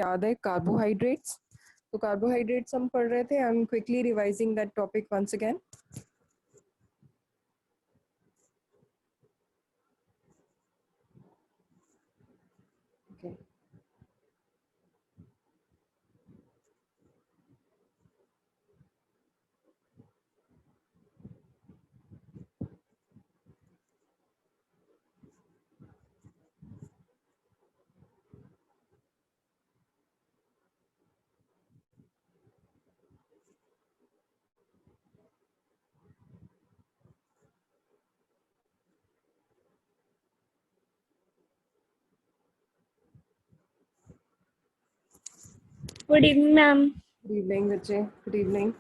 याद है कार्बोहाइड्रेट्स। तो कार्बोहाइड्रेट्स हम पढ़ रहे थे। I am quickly revising that topic once again. Okay. Good evening, ma'am. Good evening, बच्चे. Good evening.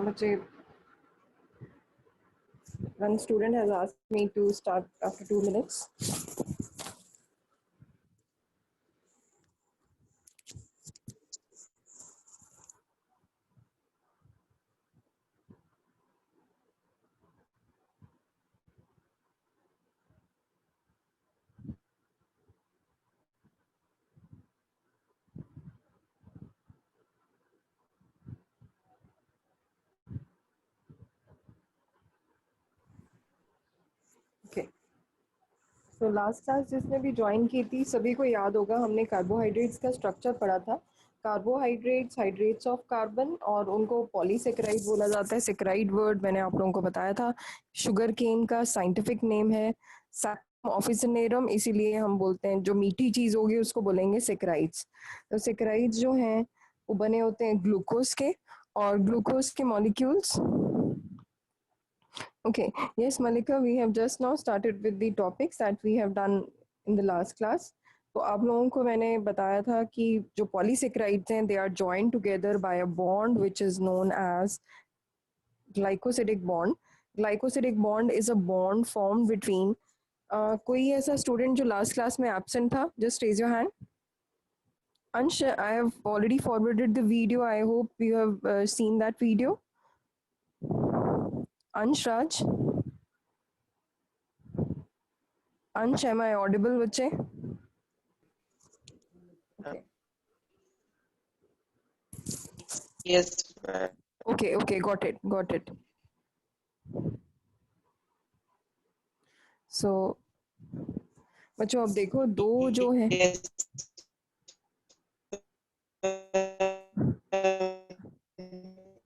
बच्चे, one student has asked me to start after 2 minutes. Okay. तो लास्ट क्लास जिसने भी ज्वाइन की थी सभी को याद होगा, हमने कार्बोहाइड्रेट्स का स्ट्रक्चर पढ़ा था। कार्बोहाइड्रेट्स हाइड्रेट्स ऑफ कार्बन, और उनको पॉलीसेकेराइड बोला जाता है। सेकेराइड वर्ड मैंने आप लोगों को बताया था। शुगर केन का साइंटिफिक नेम है सैक्रोम ऑफिसिनेरम, इसीलिए हम बोलते हैं जो मीठी चीज़ होगी उसको बोलेंगे सेकेराइड्स। तो सेकेराइड्स जो हैं वो बने होते हैं ग्लूकोज के, और ग्लूकोज के molecules. Okay, yes, Malika, we have just now started with the topics that we have done in the last class. तो आप लोगों को मैंने बताया था कि जो पॉलीसेकेराइड्स हैं they are joined together by a bond which is known as glycosidic bond. Glycosidic bond is a bond form between कोई ऐसा स्टूडेंट जो लास्ट क्लास में एब्सेंट था, just raise your hand. Ansh, I have already forwarded the video. I hope you have seen that video. Ansh Raj. Ansh, am I audible, बच्चे? Okay. Yes, ma'am. Okay, got it. So, बच्चों अब देखो दो जो है, Yes.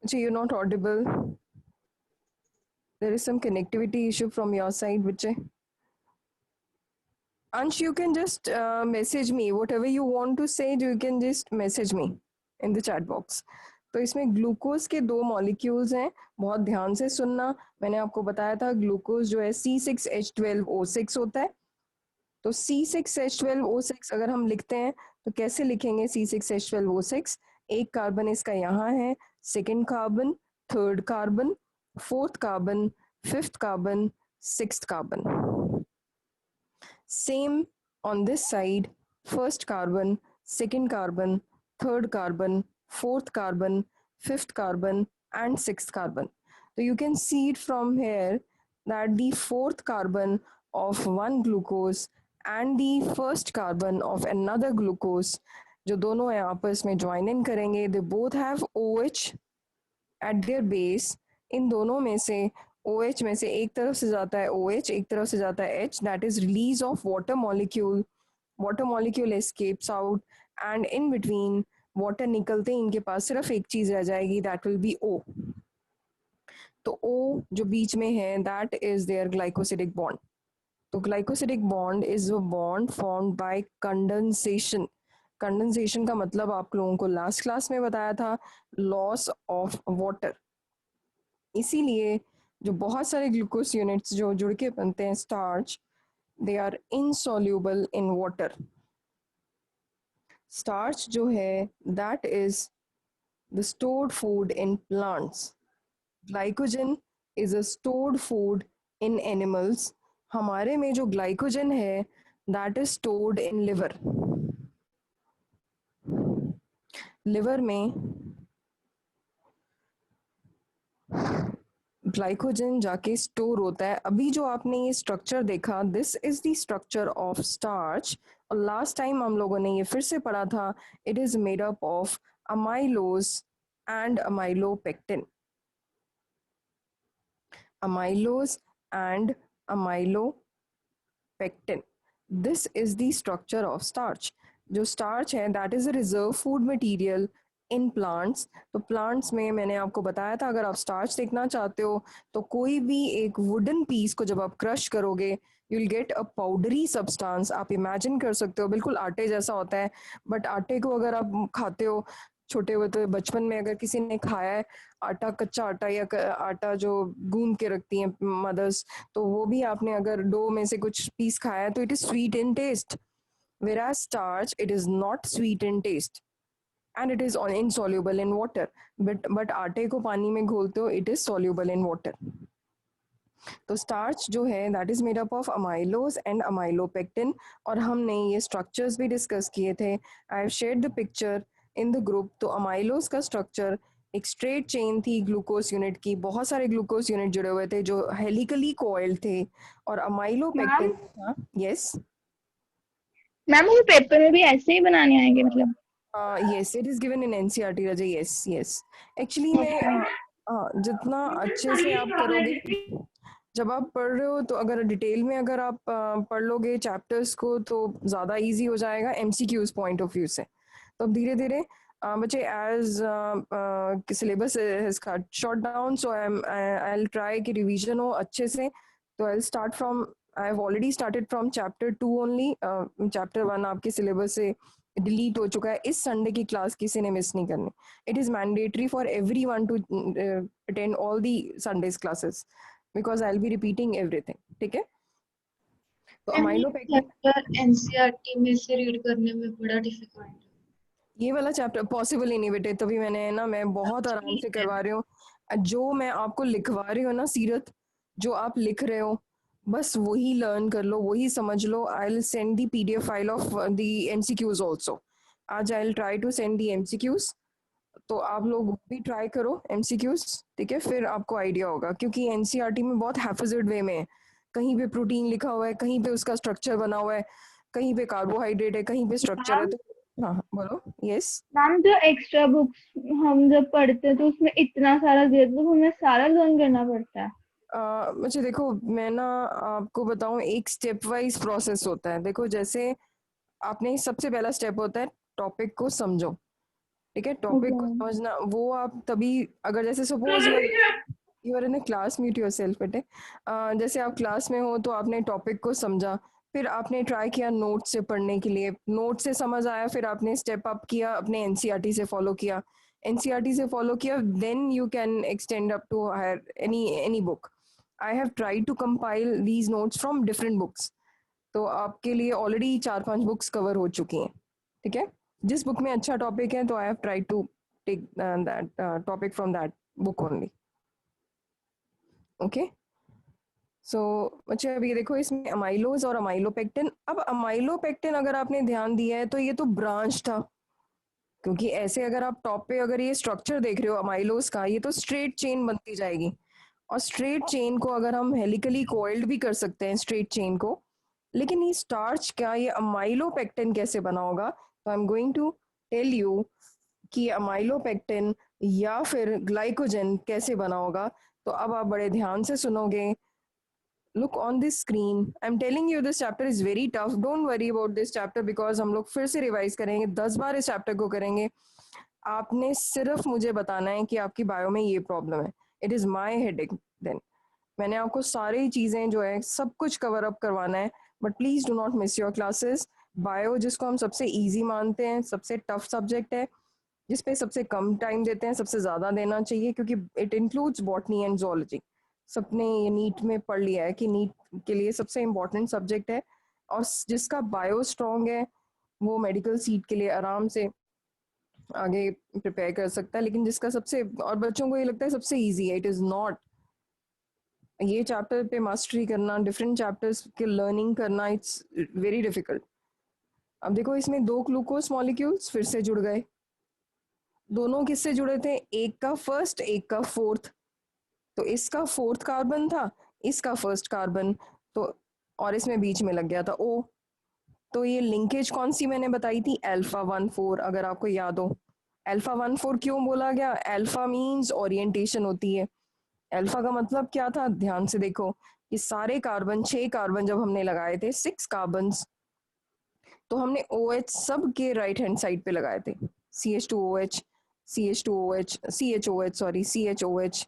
बच्चे you're not audible. There is some connectivity issue from your side, बच्चे. Ansh, you can just message me whatever you want to say. You can just message me in the chat box. तो इसमें glucose के दो molecules हैं, बहुत ध्यान से सुनना। मैंने आपको बताया था ग्लूकोज जो है C6H12O6 होता है। तो C6H12O6 अगर हम लिखते हैं तो कैसे लिखेंगे C6H12O6? एक कार्बन इसका यहाँ है, second carbon, third carbon, fourth carbon, fifth carbon, sixth carbon. Same on this side, first carbon, second carbon, third carbon, fourth carbon, fifth carbon, and sixth carbon. So you can see it from here that the fourth carbon of one glucose and the first carbon of another glucose, जो दोनों है आपस में join in करेंगे, they both have OH at their base. इन दोनों में से OH में से एक तरफ से जाता है OH, एक तरफ से जाता है H, that is release of water molecule. Water molecule escapes out and in between water निकलते ही इनके पास सिर्फ एक चीज रह जाएगी, that will be O. तो O जो बीच में है that is their glycosidic bond. तो glycosidic bond is a bond formed by condensation. Condensation का मतलब आप लोगों को लास्ट क्लास में बताया था, लॉस ऑफ वाटर। इसीलिए जो बहुत सारे ग्लूकोज यूनिट्स जो जुड़ के बनते हैं starch, they are insoluble in water. Starch जो है that is the stored food in plants. Glycogen is a stored food in animals. हमारे में जो ग्लाइकोजन है that is stored in liver. Liver में ग्लाइकोजन जाके स्टोर होता है। अभी जो आपने ये स्ट्रक्चर देखा, this is the structure of starch और लास्ट टाइम हम लोगों ने ये फिर से पढ़ा था, it is made up of amylose and amylopectin, amylose and amylopectin. This is the structure of starch. जो starch है that is a reserve food material in plants. तो plants में मैंने आपको बताया था, अगर आप starch देखना चाहते हो तो कोई भी एक wooden piece को जब आप crush करोगे you'll get a powdery substance. आप imagine कर सकते हो बिल्कुल आटे जैसा होता है, बट आटे को अगर आप खाते हो छोटे होते बचपन में, अगर किसी ने खाया है आटा, कच्चा आटा या आटा जो गूंद के रखती हैं मदर्स, तो वो भी आपने अगर डो में से कुछ पीस खाया है तो it is sweet in taste, whereas starch it is not sweet in taste and it is insoluble in water, but आटे को पानी में घोलते हो it is soluble in water. तो स्टार्च जो है that is made up of amylose and amylopectin, और हमने ये स्ट्रक्चर्स भी डिस्कस किए थे. I have shared the picture in the group. तो अमाइलोज का स्ट्रक्चर एक स्ट्रेट चेन थी ग्लूकोज यूनिट की, बहुत सारे ग्लूकोज यूनिट जुड़े हुए थे जो हेलिकली कॉइल्ड थे, और अमाइलोपेक्टिन था. यस मैम वो पेपर में भी ऐसे ही बनाने आएंगे मतलब? yes, it is given in NCERT Raza. yes actually मैं जितना अच्छे से आप करोगे, जब आप पढ़ रहे हो तो अगर डिटेल में अगर आप पढ़ लोगे चैप्टर्स को तो ज़्यादा इजी हो जाएगा MCQs पॉइंट ऑफ व्यू से. तो अब धीरे धीरे बच्चे as syllabus has cut short down, so I will try कि रिवीजन हो अच्छे से. तो I will start from, I have already started from chapter 2 only. Chapter 1 आपके सिलेबस से डिलीट हो चुका है. इस संडे की क्लास किसी ने मिस नहीं करनी. It is mandatory for everyone to attend all the Sundays classes because I'll be repeating everything. ठीक है. तो अमाइलोपेक्टिन चैप्टर एनसीईआरटी में से रीड करने में बड़ा डिफिकल्ट है. ये वाला चैप्टर पॉसिबल ही नहीं बेटे, तभी मैंने ना मैं बहुत आराम से करवा रही हूँ. जो मैं आपको लिखवा रही हूँ ना सीरत, जो आप लिख रहे हो बस वही लर्न कर लो, वही समझ लो. I will send the PDF file of the MCQs also. आज I will try to send the MCQs. तो आप लोग भी ट्राई करो MCQs, ठीक है, फिर आपको आइडिया होगा. क्योंकि NCERT में बहुत हैफिजड वे में है, कहीं पे प्रोटीन लिखा हुआ है, कहीं पे उसका स्ट्रक्चर बना हुआ है, कहीं पे कार्बोहाइड्रेट है, कहीं पे स्ट्रक्चर है. तो हाँ बोलो. यस मैम जो एक्स्ट्रा बुक्स हम जब पढ़ते हैं तो उसमें इतना सारा दे दो, हमें सारा लर्न करना पड़ता है. मुझे देखो, मैं ना आपको बताऊं, एक स्टेप वाइज प्रोसेस होता है. देखो जैसे आपने सबसे पहला स्टेप होता है टॉपिक को समझो. ठीक है, टॉपिक को समझना वो आप तभी, अगर जैसे suppose you are in a class, mute yourself बेटे. जैसे आप क्लास में हो तो आपने टॉपिक को समझा, फिर आपने ट्राई किया नोट से पढ़ने के लिए, नोट से समझ आया, फिर आपने स्टेप अप किया, अपने NCERT से फॉलो किया, NCERT से फॉलो किया, then you can extend up to higher any book. I have try to compile these notes from different books. तो आपके लिए ऑलरेडी 4-5 बुक्स कवर हो चुकी हैं. ठीक है, जिस बुक में अच्छा टॉपिक है तो I have try to take that topic from that book only. Okay, so अच्छा अभी देखो इसमें अमाइलोज और अमाइलोपेक्टिन. अब अमाइलोपेक्टिन अगर आपने ध्यान दिया है तो ये तो ब्रांच था, क्योंकि ऐसे अगर आप टॉप पे अगर ये स्ट्रक्चर देख रहे हो अमाइलोज का, ये तो स्ट्रेट चेन बनती जाएगी. और स्ट्रेट चेन को अगर हम हेलिकली कोइल्ड भी कर सकते हैं स्ट्रेट चेन को, लेकिन ये स्टार्च का ये अमाइलोपेक्टिन कैसे बना होगा, तो I am going to tell you कि अमाइलोपेक्टिन या फिर ग्लाइकोजन कैसे बना होगा. तो अब आप बड़े ध्यान से सुनोगे. look on this screen. I'm telling you this chapter is very tough. Don't worry about this chapter because हम लोग फिर से रिवाइज करेंगे, 10 बार इस चैप्टर को करेंगे. आपने सिर्फ मुझे बताना है कि आपकी बायो में ये प्रॉब्लम है. It is my headache. Then मैंने आपको सारी चीजें जो है सब कुछ कवर अप करवाना है, but please do not miss your classes. Bio जिसको हम सबसे इजी मानते हैं, सबसे टफ सब्जेक्ट है, जिसपे सबसे कम टाइम देते हैं, सबसे ज्यादा देना चाहिए, क्योंकि it includes botany and zoology. सबने ये नीट में पढ़ लिया है कि नीट के लिए सबसे इम्पोर्टेंट सब्जेक्ट है. और जिसका बायो स्ट्रॉन्ग है वो मेडिकल सीट के लिए आराम से आगे प्रिपेयर कर सकता है. लेकिन जिसका सबसे, और बच्चों को ये लगता है सबसे इजी है, इट इज नॉट. ये चैप्टर पे मास्टरी करना, डिफरेंट चैप्टर्स के लर्निंग करना, इट्स वेरी डिफिकल्ट. अब देखो इसमें 2 ग्लूकोज मॉलिक्यूल्स फिर से जुड़ गए. दोनों किससे जुड़े थे, एक का फर्स्ट एक का फोर्थ. तो इसका फोर्थ कार्बन था, इसका फर्स्ट कार्बन, तो और इसमें बीच में लग गया था O. तो ये लिंकेज कौन सी मैंने बताई थी, अल्फा 1,4, अगर आपको याद हो। अल्फा 1,4 क्यों बोला गया, अल्फा मीन्स ओरिएंटेशन होती है। अल्फा का मतलब क्या था, ध्यान से देखो, ये सारे कार्बन, 6 कार्बन जब हमने लगाए थे, 6 कार्बन, तो हमने ओ एच सब के राइट हैंड साइड पे लगाए थे। CH2OH, CH2OH, CHOH, sorry, CHOH,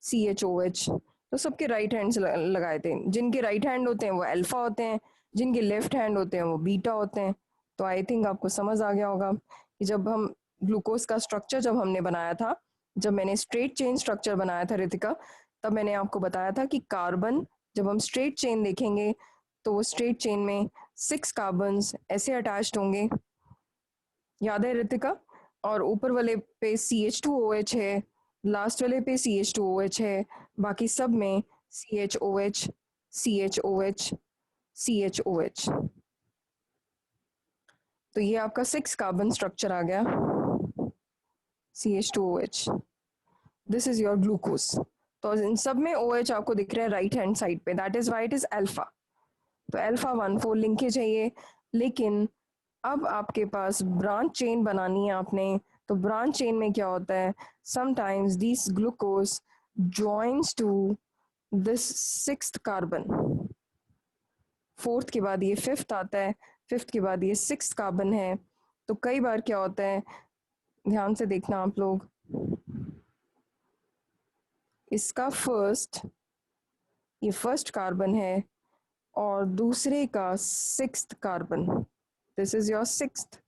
CHOH, तो सबके राइट हैंड लगाए थे। जिनके राइट हैंड होते हैं वो अल्फा होते हैं, जिनके लेफ्ट हैंड होते हैं वो बीटा होते हैं। तो आई थिंक आपको समझ आ गया होगा कि जब हम ग्लूकोज का स्ट्रक्चर जब हमने बनाया था, जब मैंने स्ट्रेट चेन स्ट्रक्चर बनाया था रितिका, तब मैंने आपको बताया था कि कार्बन, जब हम स्ट्रेट चेन देखेंगे तो वो स्ट्रेट चेन में 6 कार्बन ऐसे अटैच्ड होंगे, याद है रितिका? और ऊपर वाले पे CH2OH है, लास्ट वाले पे CH2OH है, बाकी सब में CHOH, CHOH, CHOH। तो ये आपका 6 कार्बन स्ट्रक्चर आ गया, CH2OH। This is your glucose. तो इन सब में OH आपको दिख रहा है राइट हैंड साइड पे, that is why it is alpha. तो अल्फा 1,4 लिंकेज है ये। लेकिन अब आपके पास ब्रांच चेन बनानी है आपने, तो ब्रांच चेन में क्या होता है, sometimes this glucose joins to this 6th carbon, 4th के बाद ये 5th आता है, 5th के बाद ये 6th कार्बन है। तो कई बार क्या होता है, ध्यान से देखना आप लोग, इसका ये फर्स्ट कार्बन है और दूसरे का 6th carbon, this is your 6th।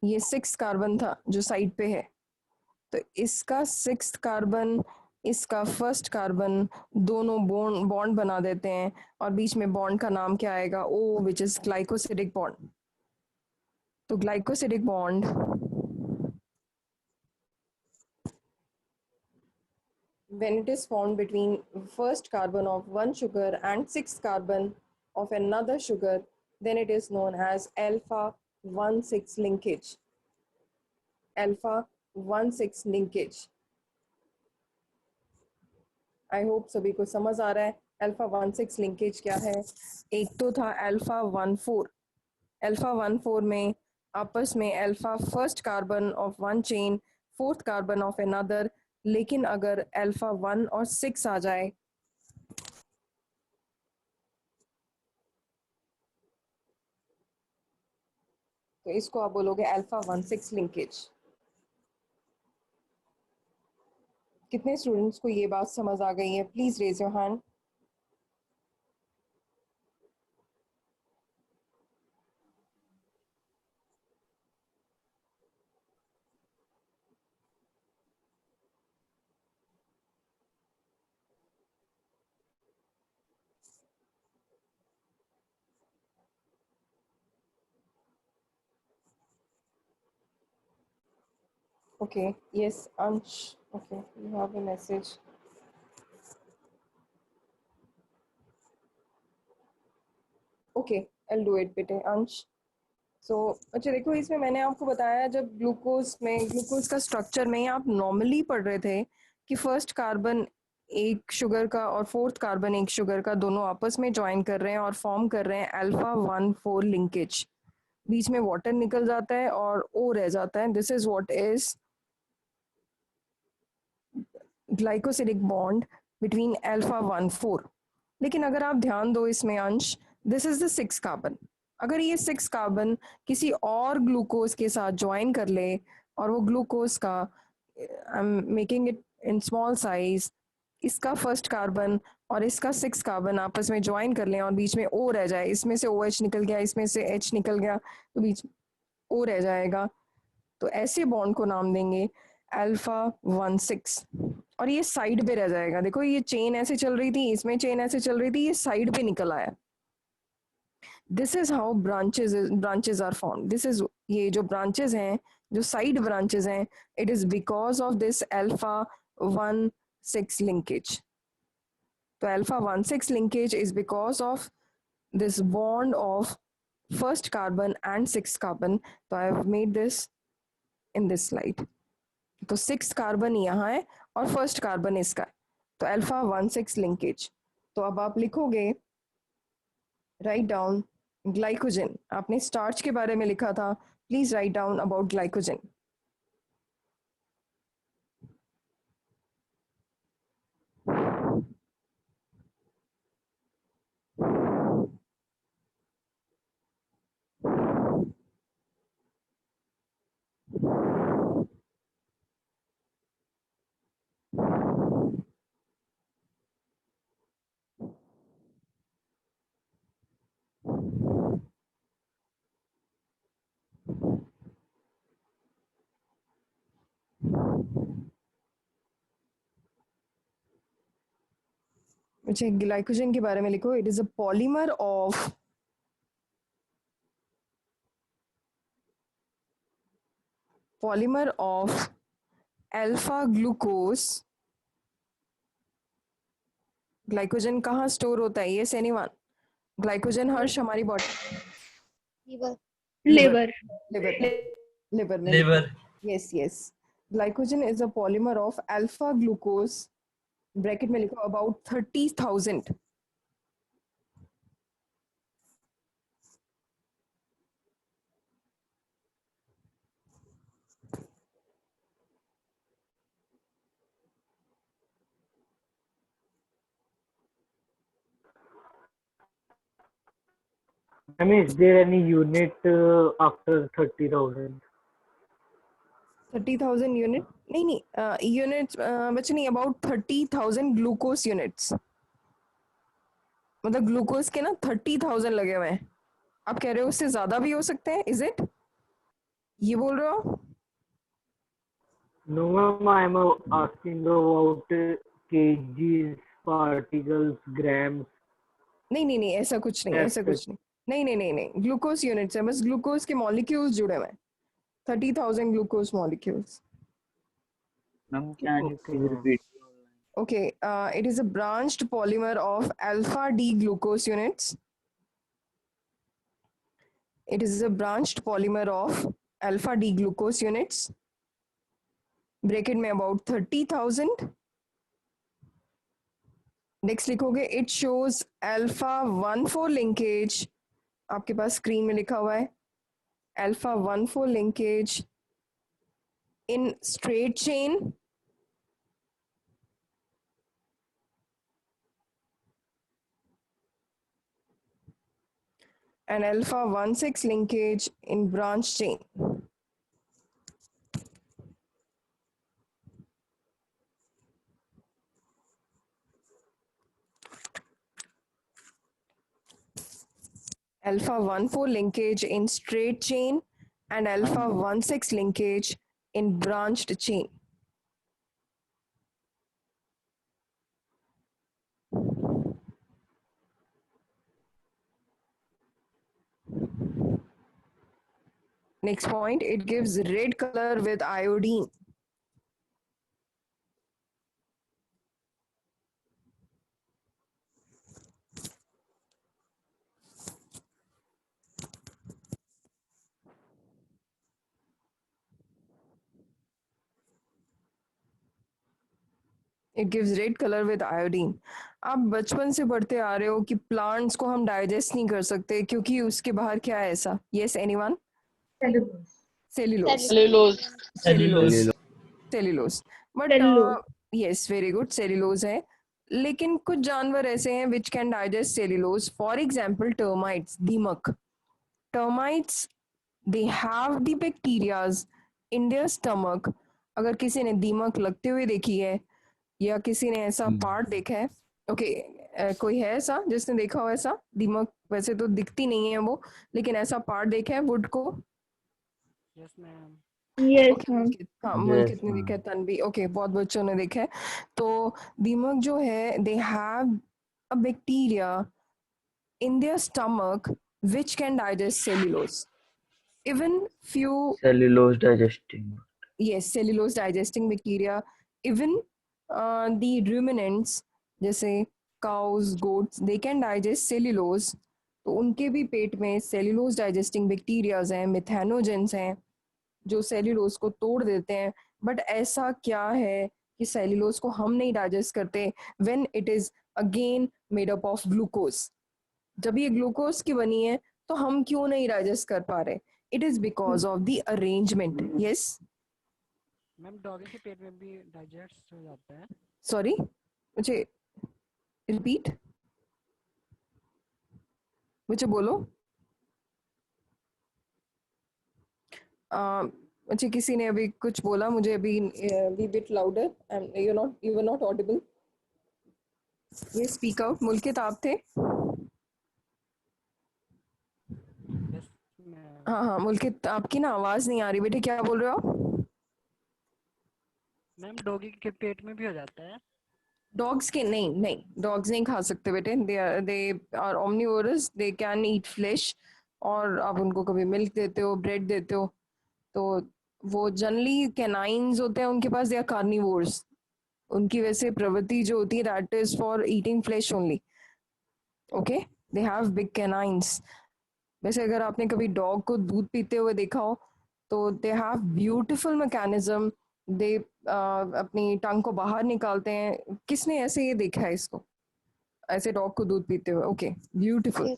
ये 6 कार्बन था जो साइड पे है, तो इसका 6th कार्बन, इसका फर्स्ट कार्बन, दोनों बॉन्ड बॉन्ड बना देते हैं, और बीच में बॉन्ड का नाम क्या आएगा, ओ, विच इज ग्लाइकोसिडिक बॉन्ड। तो glycosidic bond when it is formed between first carbon of one sugar and 6th carbon of another sugar, then it is known as alpha 1,6 linkage, alpha 1,6 linkage। I hope सभी को समझ आ रहा है alpha 1,6 linkage क्या है। एक तो था अल्फा 1,4, अल्फा 1,4 में आपस में alpha first carbon of one chain, 4th carbon of another, लेकिन अगर अल्फा 1 और 6 आ जाए, तो इसको आप बोलोगे अल्फा 1,6 लिंकेज। कितने स्टूडेंट्स को ये बात समझ आ गई है, please raise your hand. Okay, yes, Ansh, okay, you have a message. Okay, I'll do it, बेटे, अंश। अच्छा देखो, इसमें मैंने आपको बताया, जब ग्लूकोज का स्ट्रक्चर में आप नॉर्मली पढ़ रहे थे कि फर्स्ट कार्बन एक शुगर का और 4th कार्बन एक शुगर का, दोनों आपस में ज्वाइन कर रहे हैं और फॉर्म कर रहे हैं अल्फा 1,4 लिंकेज। बीच में वाटर निकल जाता है और ओ रह जाता है, this is what is glycosidic bond between alpha 1,4। लेकिन अगर आप ध्यान दो इसमें अंश, दिस इज द 6 कार्बन। अगर ये 6 कार्बन किसी और ग्लूकोज के साथ ज्वाइन कर ले, और वो ग्लूकोज का, I am making it in small size, इसका फर्स्ट कार्बन और इसका 6 कार्बन आपस में ज्वाइन कर लें और बीच में ओ रह जाए, इसमें से OH निकल गया, इसमें से H निकल गया, तो बीच ओ रह जाएगा, तो ऐसे बॉन्ड को नाम देंगे अल्फा 1,6। और ये साइड पे रह जाएगा, देखो ये चेन ऐसे चल रही थी, इसमें चेन ऐसे चल रही थी, ये साइड पे निकल आया। This is how branches are form, this is, ये जो ब्रांचेज हैं, जो साइड ब्रांचेज हैं, it is because of this alpha 1,6 linkage. तो alpha 1,6 linkage is because of this bond of first carbon and 6th carbon. तो I have made this in this slide. तो 6th carbon यहाँ है और first carbon इसका है, तो alpha 1,6 linkage. तो अब आप लिखोगे, राइट डाउन ग्लाइकोजन। आपने स्टार्च के बारे में लिखा था, please right down about glycogen. मुझे ग्लाइकोजन के बारे में लिखो। It is a polymer of alpha glucose. Glycogen कहाँ स्टोर होता है? ये एनीवन? ग्लाइकोजन हर्ष हमारी बॉडी लिवर लिवर लिवर में लिखो। Liver yes yes, glycogen is a polymer of alpha glucose, bracket में लिखो about 30,000। I mean, is there any unit after 30,000? 30,000 unit नहीं यूनिट्स बच्चे नहीं, अबाउट 30,000 ग्लूकोज यूनिट्स। मतलब ग्लूकोज के ना 30,000 लगे हुए हैं। आप कह रहे हो उससे ज्यादा भी हो सकते हैं, इज इट? ये बोल रहे हो? No, ma'am, I'm asking about kgs, particles, grams. नहीं ऐसा कुछ नहीं, ऐसा कुछ नहीं। नहीं ग्लूकोज यूनिट्स है, बस ग्लूकोज के मॉलिक्यूल्स जुड़े हुए हैं। 30,000 glucose molecules. Ma'am, can you please Okay. repeat? Okay, it is a branched polymer of alpha D glucose units. It is a branched polymer of alpha D glucose units. Bracket में about 30,000. Next लिखोगे, it shows alpha 1,4 linkage. आपके पास screen में लिखा हुआ है alpha 1,4 linkage in straight chain and alpha 1,6 linkage in branch chain. Alpha 1,4 linkage in straight chain and alpha 1,6 linkage in branched chain. Next point, it gives red color with iodine. It gives red color with iodine. आप बचपन से पढ़ते आ रहे हो कि plants को हम digest नहीं कर सकते क्योंकि उसके बाहर क्या है ऐसा? Yes, anyone? Cellulose. Cellulose. Cellulose. Cellulose. But Cellulose. yes, very good. Cellulose है, लेकिन कुछ जानवर ऐसे हैं which can digest cellulose. For example, termites, दीमक. Termites, they have the bacterias in their stomach. अगर किसी ने दीमक लगते हुए देखी है या किसी ने ऐसा पार्ट देखा है, ओके, कोई है ऐसा जिसने देखा हो ऐसा दीमक? वैसे तो दिखती नहीं है वो, लेकिन ऐसा पार्ट देखा है वुड को? Yes, okay, ma'am. मुल्कित, हाँ मुल्कित ने देखा है, तनवी, ओके, बहुत बच्चों ने देखा है। तो दीमक जो है, they have a bacteria in their stomach which can digest cellulose. Even few, Cellulose digesting. yes, cellulose digesting bacteria, even the ruminants जैसे cows, goats, they can digest cellulose. तो उनके भी पेट में cellulose digesting bacteria हैं, methanogens हैं, जो cellulose को तोड़ देते हैं। बट ऐसा क्या है कि सेल्यूलोज को हम नहीं डाइजेस्ट करते when it is again made up of glucose. जब ये ग्लूकोज की बनी है तो हम क्यों नहीं डाइजेस्ट कर पा रहे? It is because of the arrangement. Yes ma'am doggy के पेट में भी डाइजेस्ट हो जाता है? सॉरी, मुझे रिपीट, मुझे बोलो। अच्छा, किसी ने अभी कुछ बोला मुझे अभी, be bit louder, and you were not audible. ये स्पीक आउट। मुल्कित आप थे? Yes ma'am. हाँ हाँ मुल्कित, आपकी ना आवाज नहीं आ रही बेटे, क्या बोल रहे हो आप? मैम डॉगी के पेट में भी हो जाता है? डॉग्स के नहीं, नहीं डॉग्स नहीं खा सकते बेटे, they are omnivorous, they can eat flesh. और आप उनको कभी मिल्क देते हो, ब्रेड देते हो, तो वो जनरली कैनाइंस होते हैं उनके पास, दे आर कार्निवोर्स। उनकी वैसे प्रवृत्ति जो होती है that is for eating flesh only. Okay, they have big canines. वैसे अगर आपने कभी डॉग को दूध पीते हुए देखा हो तो दे हैव ब्यूटीफुल मैकेनिज्म। दे अपनी टंग को बाहर निकालते हैं। किसने ऐसे ये देखा है इसको, ऐसे डॉग को दूध पीते हुए? Okay, beautiful.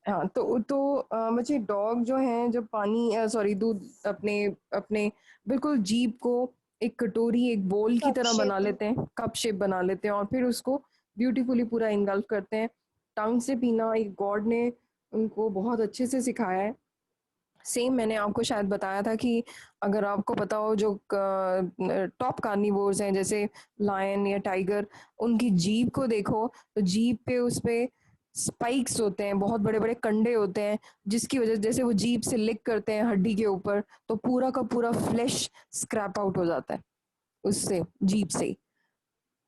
हाँ, तो मुझे डॉग जो है, जब पानी सॉरी दूध अपने अपने बिल्कुल जीभ को एक कटोरी, एक बोल की तरह बना लेते हैं, कप शेप बना लेते हैं, और फिर उसको ब्यूटीफुली पूरा इंगल्फ करते हैं। टंग से पीना एक गॉड ने उनको बहुत अच्छे से सिखाया है। सेम मैंने आपको शायद बताया था कि अगर आपको पता हो, जो टॉप कार्निवोर्स हैं जैसे लायन या टाइगर, उनकी जीभ को देखो तो जीभ पे उस पे स्पाइक्स होते हैं, बहुत बड़े बड़े कंडे होते हैं, जिसकी वजह जैसे वो जीभ से लिक करते हैं हड्डी के ऊपर तो पूरा का पूरा फ्लैश स्क्रैप आउट हो जाता है उससे, जीभ से।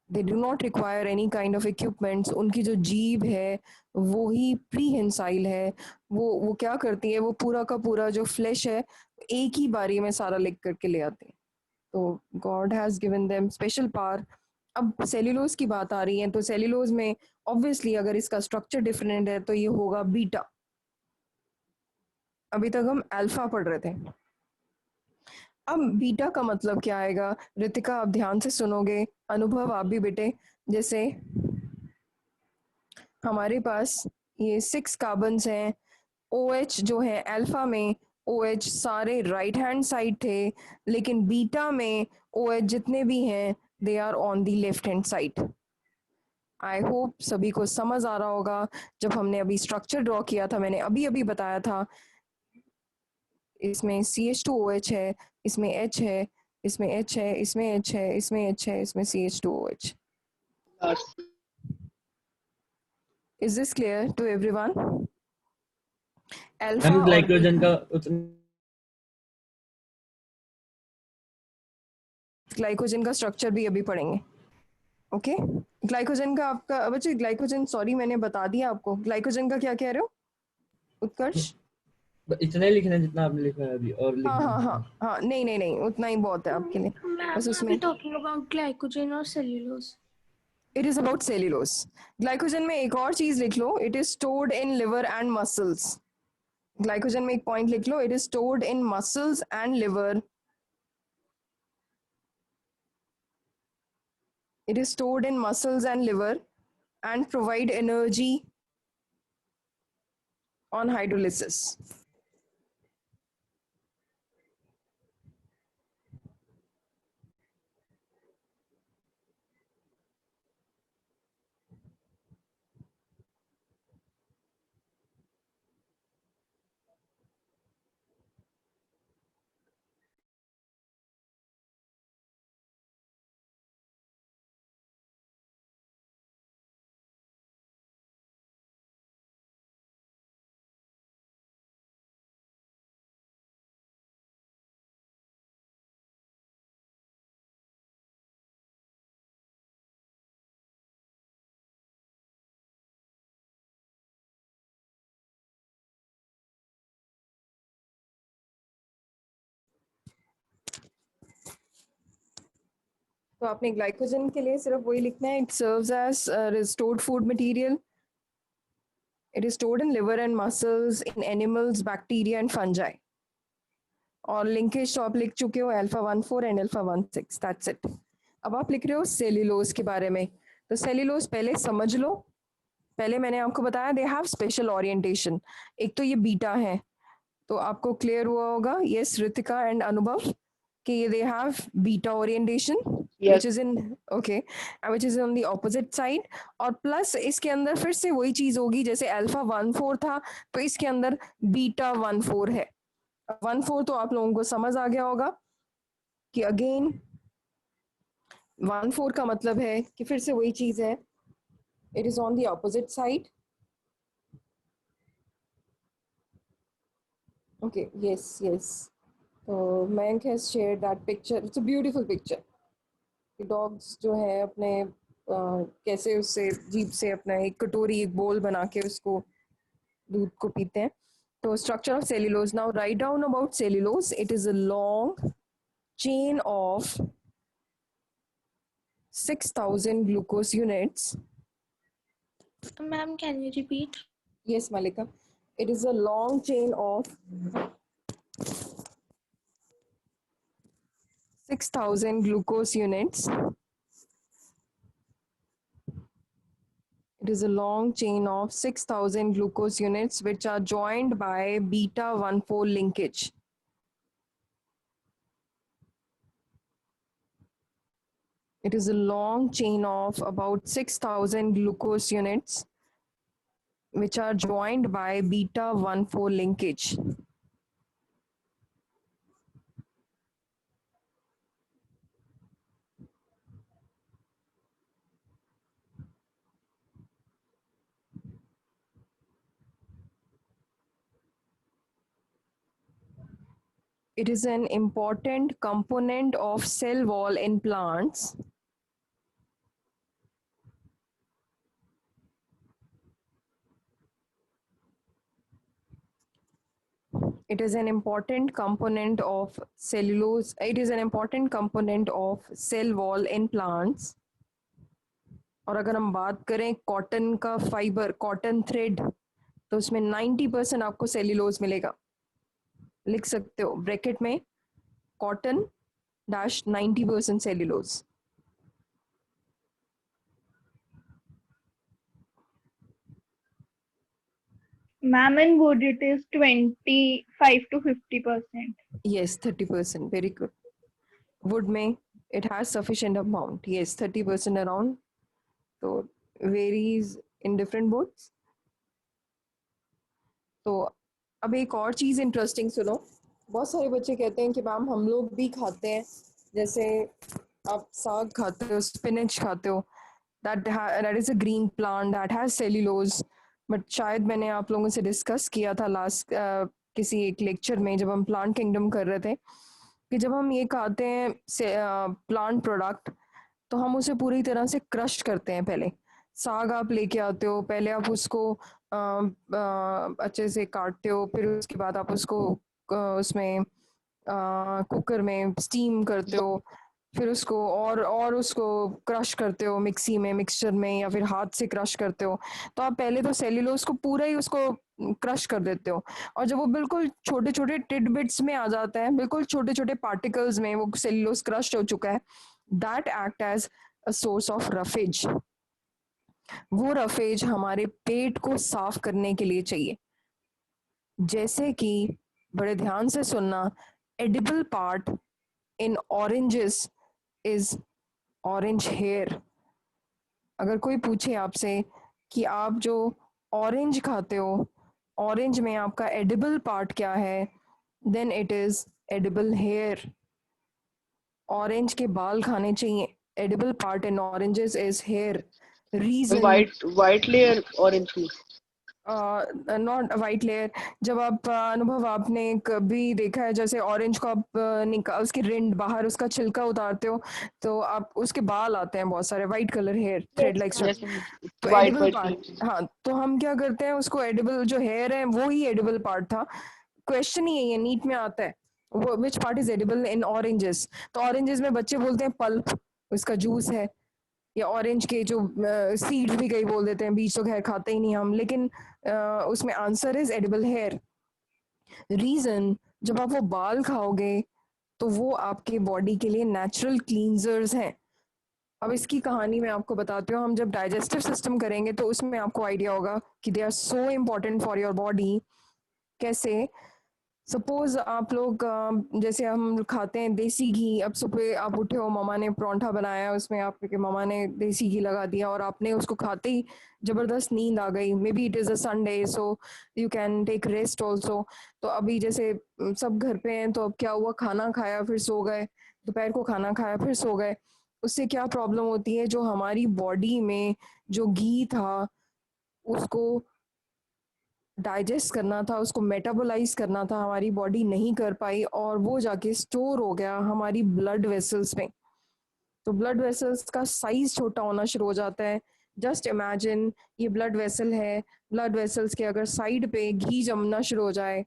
They do not require any kind of equipments. उनकी जो जीभ है वो ही प्रीहेंसाइल है। वो क्या करती है, वो पूरा का पूरा जो फ्लैश है एक ही बारी में सारा लिक करके ले आती है। तो God has given them special power. अब सेल्यूलोज की बात आ रही है, तो सेल्यूलोज में ऑब्वियसली अगर इसका स्ट्रक्चर डिफरेंट है तो ये होगा बीटा। अभी तक हम अल्फा पढ़ रहे थे, अब बीटा का मतलब क्या आएगा? रितिका आप ध्यान से सुनोगे, अनुभव आप भी बेटे। जैसे हमारे पास ये 6 कार्बन्स हैं, OH जो है अल्फा में, OH सारे राइट हैंड साइड थे, लेकिन बीटा में OH जितने भी हैं they are on the left hand side. I hope सभी को समझ आ रहा होगा। जब हमने अभी स्ट्रक्चर ड्रॉ किया था, मैंने अभी अभी बताया था, इसमें CH2OH है, इसमें H है, इसमें H है, इसमें H है, इसमें H है, इसमें CH2OH। Is this clear to everyone? Alpha ma'am और ग्लाइकोजन का ग्लाइकोजन का स्ट्रक्चर भी अभी पढ़ेंगे। ओके, ग्लाइकोजन का आपका बच्चे, ग्लाइकोजन सॉरी मैंने बता दिया आपको। ग्लाइकोजन का क्या कह रहे हो उत्कर्ष? इतना ही लिखना है जितना आपने लिखा है अभी, और हाँ लिखना हाँ है। हाँ हाँ, नहीं नहीं नहीं, उतना ही बहुत है आपके लिए। बस उसमें टॉकिंग अबाउट ग्लाइकोजन और cellulose. It is about cellulose. Glycogen में एक और चीज लिख लो, it is stored in liver and muscles. Glycogen में एक पॉइंट लिख लो, it is stored in muscles and liver. It is stored in muscles and liver and provide energy on hydrolysis. तो आपने ग्लाइकोजन के लिए सिर्फ वही लिखना है, it serves as stored food material. It is stored in liver and muscles in animals, bacteria and fungi. और linkage तो आप लिख चुके हो, alpha 1,4 and alpha 1,6, that's it. अब आप लिख रहे हो सेल्यूलोज के बारे में, तो सेल्यूलोज पहले समझ लो। पहले मैंने आपको बताया दे हैव स्पेशल ओरिएंटेशन। एक तो ये बीटा है, तो आपको क्लियर हुआ होगा, यस रितिका एंड अनुभव, कि they have beta orientation Yes. which is in okay which is on the opposite side, और प्लस इसके अंदर फिर से वही चीज होगी जैसे अल्फा 1,4 था, तो इसके अंदर बीटा 1,4 है। 1,4 तो आप लोगों को समझ आ गया होगा कि अगेन 1,4 का मतलब है कि फिर से वही चीज है, it is on the opposite side. Okay yes yes, तो Mayank has shared that picture, it's a beautiful picture। Dogs जो है अपने कैसे उससे जीभ से अपना एक कटोरी एक बोल बना के उसको दूध को पीते हैं। तो structure of cellulose, now write down about cellulose, it is a long chain of 6,000 glucose units। Ma'am, can you repeat? Yes, Malika, it is a long chain of 6,000 glucose units. It is a long chain of 6,000 glucose units which are joined by beta 1,4 linkage. It is a long chain of about 6,000 glucose units which are joined by beta 1,4 linkage. It is an important component of cell wall in plants. It is an important component of cellulose. It is an important component of cell wall in plants. और अगर हम बात करें cotton का fibre, cotton thread, तो उसमें 90% आपको cellulose मिलेगा। लिख सकते हो ब्रैकेट में cotton dash 90% cellulose. Ma'am, in wood it is 25 to 50%. Yes, 30%. Very good. Wood में it has sufficient amount. Yes, 30% around. So varies in different woods. तो अब एक और चीज इंटरेस्टिंग सुनो। बहुत सारे बच्चे कहते हैं कि मैम हम लोग भी खाते हैं, जैसे आप साग खाते हो, स्पिनच खाते हो, that is a green plant that has cellulose, but शायद मैंने आप लोगों से डिस्कस किया था लास्ट किसी एक लेक्चर में जब हम प्लांट किंगडम कर रहे थे, कि जब हम ये खाते हैं प्लांट प्रोडक्ट, तो हम उसे पूरी तरह से क्रश करते हैं। पहले साग आप लेके आते हो, पहले आप उसको अच्छे से काटते हो, फिर उसके बाद आप उसको उसमें कुकर में स्टीम करते हो, फिर उसको और उसको क्रश करते हो मिक्सी में, मिक्सचर में, या फिर हाथ से क्रश करते हो। तो आप पहले तो सेल्यूलोज को पूरा ही उसको क्रश कर देते हो, और जब वो बिल्कुल छोटे छोटे टिडबिट्स में आ जाता है, बिल्कुल छोटे छोटे पार्टिकल्स में वो सेल्यूलोज क्रश हो चुका है, that act as a source of roughage. वो रफेज हमारे पेट को साफ करने के लिए चाहिए। जैसे कि बड़े ध्यान से सुनना, edible part in oranges is orange hair. अगर कोई पूछे आपसे कि आप जो ऑरेंज खाते हो, ऑरेंज में आपका एडिबल पार्ट क्या है, then it is edible hair. Orange के बाल खाने चाहिए। Edible part in oranges is hair. Reason white layer orange juice. Not white layer. जब आप अनुभव आपने कभी देखा है जैसे ऑरेंज को आप निकाल उसकी रिंड बाहर उसका छिलका उतारते हो, तो आप उसके बाल आते हैं बहुत सारे white colour hair thread like Yes, तो white edible white part. leaves. हाँ, तो हम क्या करते हैं, उसको एडिबल जो हेयर है वो ही एडिबल पार्ट था। क्वेश्चन ही है, नीट में आता है वो which part is edible in oranges. तो ऑरेंजेस में बच्चे बोलते हैं पल्प, उसका जूस है, या ऑरेंज के जो सीड्स भी कई बोल देते हैं, बीज तो खैर खाते ही नहीं हम, लेकिन उसमें answer is edible hair. Reason, जब आप वो बाल खाओगे तो वो आपके बॉडी के लिए नेचुरल क्लींजर्स हैं। अब इसकी कहानी मैं आपको बताती हूँ। हम जब डाइजेस्टिव सिस्टम करेंगे तो उसमें आपको आइडिया होगा कि they are so important for your body. कैसे? सपोज आप लोग जैसे हम खाते हैं देसी घी। अब सुबह आप उठे हो, मम्मा ने परांठा बनाया, उसमें आपके मम्मा ने देसी घी लगा दिया और आपने उसको खाते ही जबरदस्त नींद आ गई। May be it is a Sunday, so you can take rest also. तो अभी जैसे सब घर पे हैं, तो अब क्या हुआ, खाना खाया फिर सो गए, दोपहर को खाना खाया फिर सो गए। उससे क्या प्रॉब्लम होती है, जो हमारी बॉडी में जो घी था उसको डाइजेस्ट करना था, उसको मेटाबोलाइज करना था, हमारी बॉडी नहीं कर पाई और वो जाके स्टोर हो गया हमारी ब्लड वेसल्स में। तो ब्लड वेसल्स का साइज छोटा होना शुरू हो जाता है। जस्ट इमेजिन, ये ब्लड वेसल है, ब्लड वेसल्स के अगर साइड पे घी जमना शुरू हो जाए,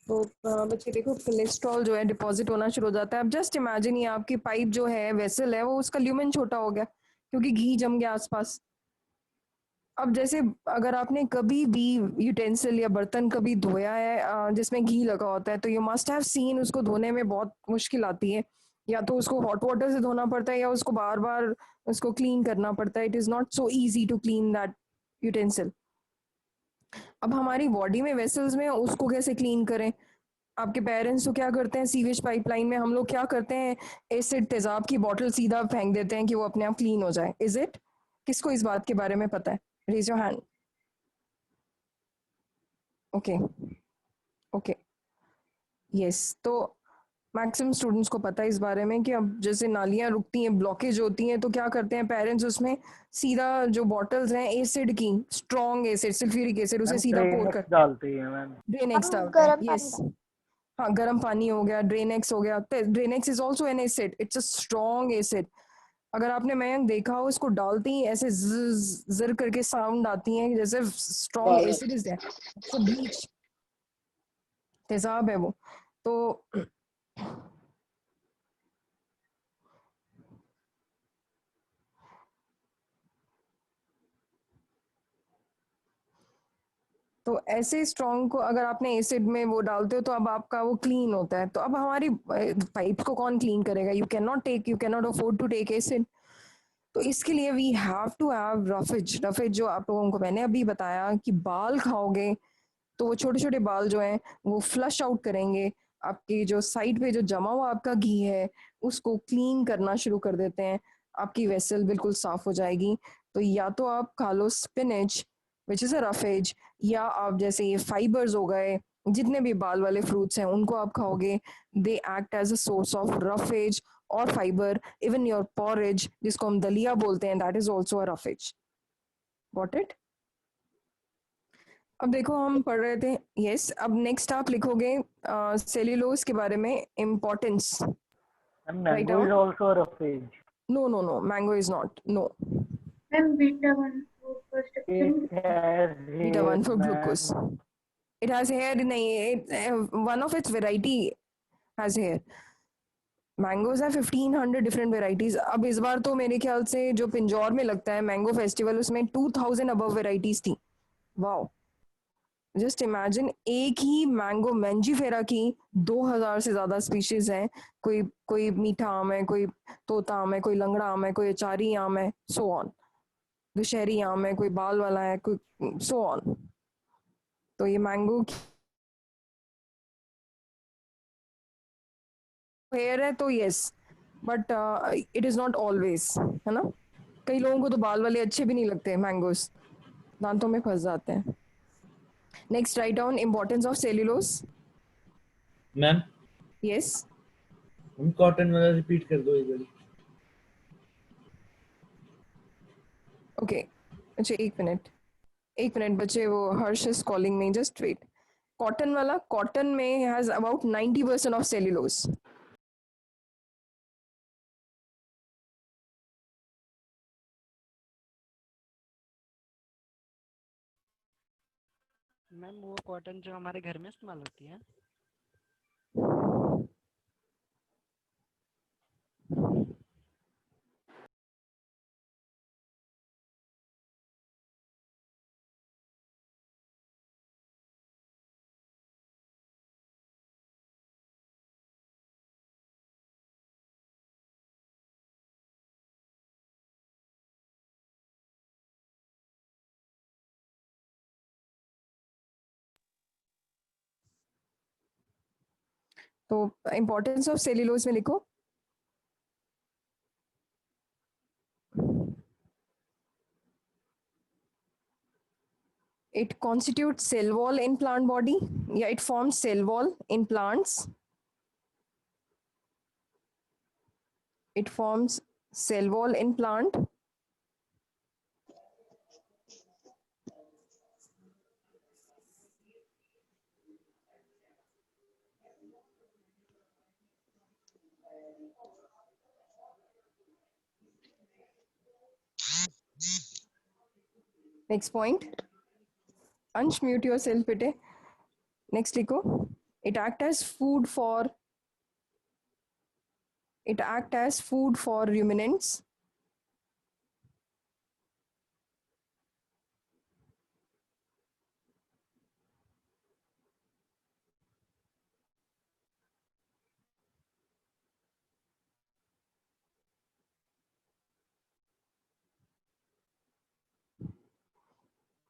तो बच्चे देखो, कोलेस्ट्रॉल जो है डिपॉजिट होना शुरू हो जाता है। अब जस्ट इमेजिन, ये आपकी पाइप जो है, वेसल है, वो उसका ल्यूमेन छोटा हो गया क्योंकि घी जम गया आसपास। अब जैसे अगर आपने कभी भी यूटेंसिल या बर्तन कभी धोया है जिसमें घी लगा होता है, तो यू मस्ट हैव सीन उसको धोने में बहुत मुश्किल आती है। या तो उसको हॉट वाटर से धोना पड़ता है या उसको बार बार उसको क्लीन करना पड़ता है। It is not so easy to clean that utensil. अब हमारी बॉडी में वेसल्स में उसको कैसे क्लीन करें? आपके पेरेंट्स तो क्या करते हैं, सीवेज पाइपलाइन में हम लोग क्या करते हैं, एसिड तेजाब की बोतल सीधा फेंक देते हैं कि वो अपने आप क्लीन हो जाए। Is it? किसको इस बात के बारे में पता है? Raise your hand. Okay, okay, yes. तो मैक्सिमम स्टूडेंट्स को पता है इस बारे में कि अब जैसे नालियां रुकती हैं, ब्लॉकेज होती हैं, तो क्या करते हैं पेरेंट्स, उसमें सीधा जो बॉटल्स हैं एसिड की, स्ट्रॉन्ग एसिड, सल्फ्यूरिक एसिड, उसे मैम सीधा पोर ट्रेन कर डालती है मैम। ड्रेनेक्स हम डालते हैं। गर्म यस, पानी डाल हाँ, गर्म पानी हो गया, ड्रेनेक्स हो गया। Drainex is also an acid, it's a strong acid. अगर आपने मयंक देखा हो, इसको डालती ही ऐसे जर करके साउंड आती है जैसे strong acid is there. So bleach, तेजाब है वो। तो तो ऐसे स्ट्रॉन्ग को अगर आपने एसिड में वो डालते हो तो अब आपका वो क्लीन होता है। तो अब हमारी पाइप को कौन क्लीन करेगा? You can not afford to take acid. तो इसके लिए we have to have roughage. Roughage जो आप लोगों को मैंने अभी बताया कि बाल खाओगे तो वो छोटे छोटे बाल जो हैं वो फ्लश आउट करेंगे, आपकी जो साइड पे जो जमा हुआ आपका घी है उसको क्लीन करना शुरू कर देते हैं, आपकी वेसल बिल्कुल साफ हो जाएगी। तो या तो आप खा लो spinach, which is a roughage, या आप जैसे ये फाइबर्स हो गए, जितने भी बाल वाले फ्रूट्स हैं उनको आप खाओगे। They act as a source of roughage और फाइबर। इवन योर पॉरेज, जिसको हम दलिया बोलते हैं, that is also a roughage. Got it? अब देखो, हम पढ़ रहे थे, यस। अब नेक्स्ट आप लिखोगे सेल्यूलोज के बारे में importance. Ma'am right mango is down. Also roughage. No no no, mango is not, no. Ma'am beta one four it structure. Has beta here one four glucose. Ma'am. It has hair, नहीं, one of its variety has hair. Mangoes है 1500 different varieties. अब इस बार तो मेरे ख्याल से जो पिंजौर में लगता है मैंगो फेस्टिवल, उसमें 2000 अबव वेराइटीज थी। वाओ, जस्ट इमेजिन, एक ही मैंगो मैंजीफेरा की 2000 से ज्यादा स्पीशीज हैं। कोई कोई मीठा आम है, कोई तोता आम है, कोई लंगड़ा आम है, कोई अचारी आम है, सो ऑन। दुशहरी आम है, कोई बाल वाला है, कोई सो ऑन। तो ये मैंगो हेयर है तो yes, but it is not always, है ना। कई लोगों को तो बाल वाले अच्छे भी नहीं लगते मैंगोस, दांतों में फंस जाते हैं। Next, write down importance of cellulose. Ma'am yes, हम कॉटन वाला रिपीट कर दो एक बार। ओके। अच्छा, एक मिनट बच्चे, वो Harsh is calling me, just wait. Cotton वाला, कॉटन में has about 90% of cellulose. Ma'am वो कॉटन जो हमारे घर में इस्तेमाल होती है। तो इम्पोर्टेंस ऑफ सेल्यूलोज में लिखो। It constitutes cell wall in plant body. Yeah, it forms cell wall in plants. It forms cell wall in plant. Next point. Ansh, mute yourself, bete. Next, लिखो. It act as food for ruminants.